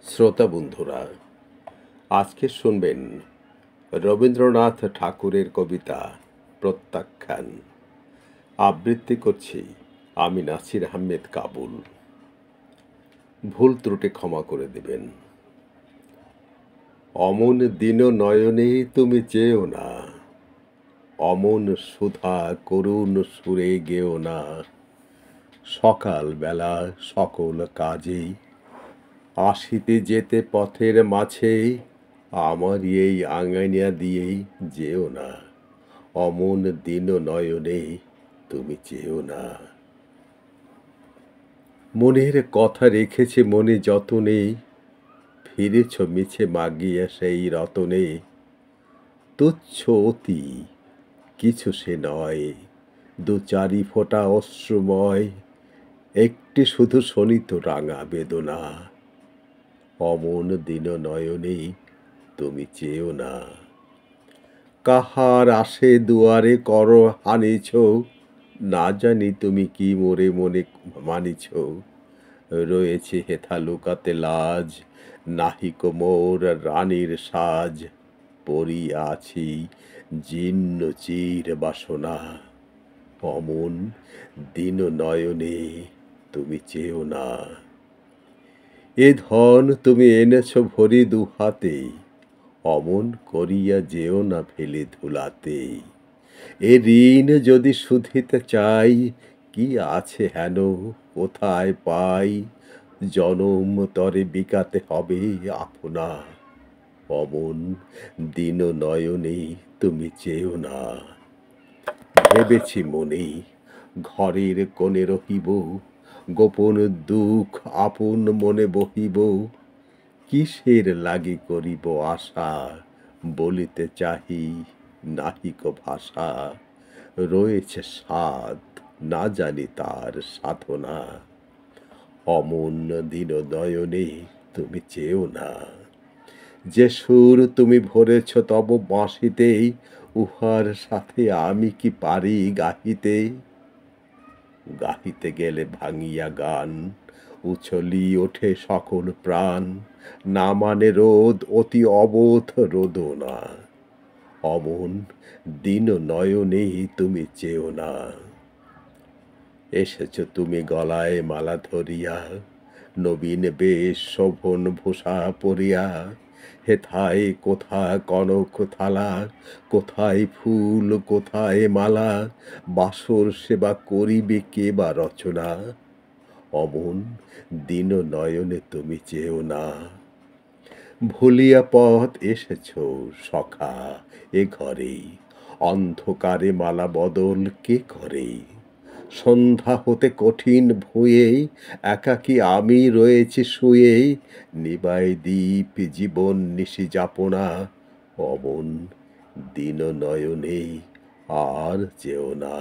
শ্রোতা বন্ধুরা, আজকে শুনবেন রবীন্দ্রনাথ ঠাকুরের কবিতা প্রত্যাখ্যান। আবৃত্তি করছি আমি নাসির আহমেদ কাবুল। ভুল ত্রুটি ক্ষমা করে দিবেন। অমন দীন নয়নে তুমি চেয়েও না, অমন সুধা করুণ সুরে গেও না। সকাল বেলা সকল কাজেই আসিতে যেতে পথের মাঝে আমার এই আঙানিয়া দিয়েই যেও না, অমন দীন নয়নে তুমি চেয়েও না। মনের কথা রেখেছে মনে যতনে, ফিরেছ মিছে মাগিয়া সেই রতনে। তুচ্ছ অতি কিছু সে নয়, দু চারি ফোঁটা অশ্রুময়, একটি শুধু শোনিত রাঙা বেদনা। অমন দীন নয়নে তুমি চেয়েও না। কাহার আসে দুয়ারে কর হানিছ, না জানি তুমি কি মোরে মনে মানিছ। রয়েছে হেথা লুকাতে লাজ, নাহিক মোর রানীর সাজ। পড়িয়া আছি জীর্ণ চির বাসনা, অমন দীন নয়নে তুমি চেয়েও না। এ ধন তুমি এনেছ ভরি দু হাতে, অমন করিয়া যেও না ফেলে ধুলাতে। এ ঋণ যদি শুধিতে চাই, কি আছে হেন কোথায় পাই। জনম তরে বিকাতে হবে আপনা, অমন দীন নয়নে তুমি চেয়েও না। ভেবেছি মনে ঘরের কোণে রহিব, গোপন দুঃখ আপন মনে বহিব। কিসের লাগি করিব আশা, বলিতে চাহি নাহিক ভাষা। রয়েছে সাধ, না জানি তার সাধনা, অমন দীন নয়নে তুমি চেয়েও না। যে সুর তুমি ভরেছ তব বাঁশিতে, উহার সাথে আমি কি পারি গাহিতে। গাহিতে গেলে ভাঙিয়া গান, উছলি ওঠে সকল প্রাণ। না মানে রোদ অতি অবোধ রোদও না, অমন দীন নয়নে তুমি চেয়েও না। এসেছ তুমি গলায় মালা ধরিয়া, নবীন বেশ শোভন ভূষা পরিয়া। হেথায় কোথা কনক থালা, কোথায় ফুল কোথায় মালা। বাসর সেবা করিবে কে বা রচনা, অমন দীন নয়নে তুমি চেয়েও না। ভুলিয়া পথ এসেছ সখা এ ঘরে, অন্ধকারে মালা বদল কে করে। সন্ধ্যা হতে কঠিন ভুঁয়ে, একাকী আমি রয়েছি শুয়ে। নিবায় দীপ জীবন নিশি যাপনা, অমন দীন নয়নে আর যেও না।